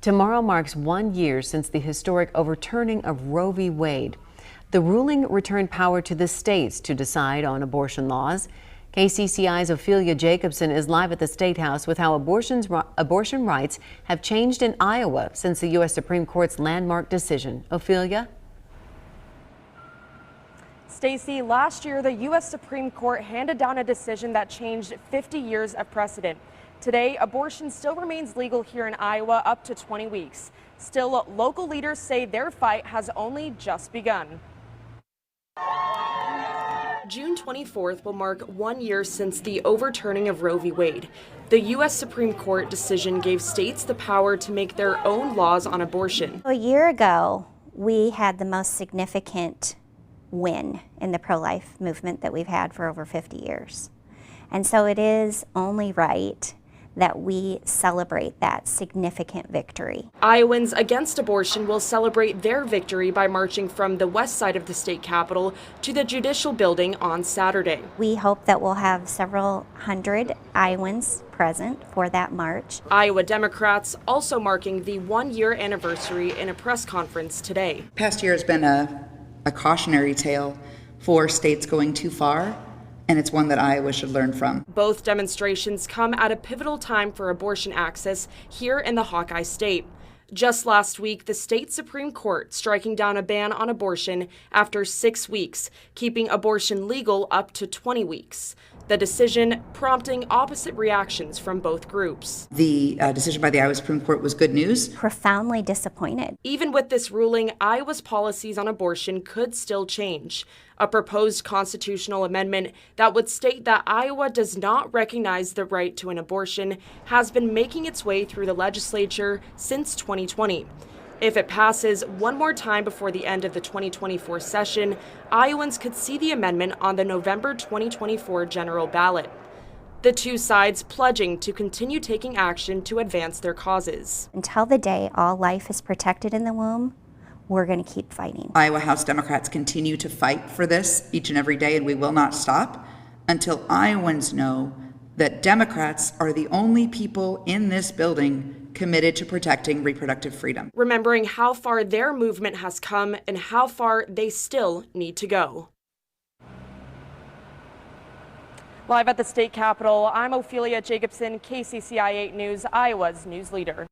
Tomorrow marks 1 year since the historic overturning of Roe v. Wade. The ruling returned power to the states to decide on abortion laws. KCCI's Ophelia Jacobson is live at the State House with how abortion rights have changed in Iowa since the U.S. Supreme Court's landmark decision. Ophelia? Stacey, last year the U.S. Supreme Court handed down a decision that changed 50 years of precedent. Today, abortion still remains legal here in Iowa up to 20 weeks. Still, local leaders say their fight has only just begun. June 24th will mark 1 year since the overturning of Roe v. Wade. The U.S. Supreme Court decision gave states the power to make their own laws on abortion. A year ago, we had the most significant win in the pro-life movement that we've had for over 50 years. And so it is only right that we celebrate that significant victory. Iowans against abortion will celebrate their victory by marching from the west side of the state capitol to the Judicial Building on Saturday. We hope that we'll have several hundred Iowans present for that march. Iowa Democrats also marking the 1 year anniversary in a press conference today. Past year has been a cautionary tale for states going too far, and it's one that Iowa should learn from. Both demonstrations come at a pivotal time for abortion access here in the Hawkeye State. Just last week, the state Supreme Court striking down a ban on abortion after 6 weeks, keeping abortion legal up to 20 weeks. The decision prompting opposite reactions from both groups. The decision by the Iowa Supreme Court was good news. Profoundly disappointed. Even with this ruling, Iowa's policies on abortion could still change. A proposed constitutional amendment that would state that Iowa does not recognize the right to an abortion has been making its way through the legislature since 2020. If it passes one more time before the end of the 2024 session, Iowans could see the amendment on the November 2024 general ballot. The two sides pledging to continue taking action to advance their causes. Until the day all life is protected in the womb, we're going to keep fighting. Iowa House Democrats continue to fight for this each and every day, and we will not stop until Iowans know that Democrats are the only people in this building committed to protecting reproductive freedom. Remembering how far their movement has come and how far they still need to go. Live at the state capitol, I'm Ophelia Jacobson, KCCI 8 News, Iowa's news leader.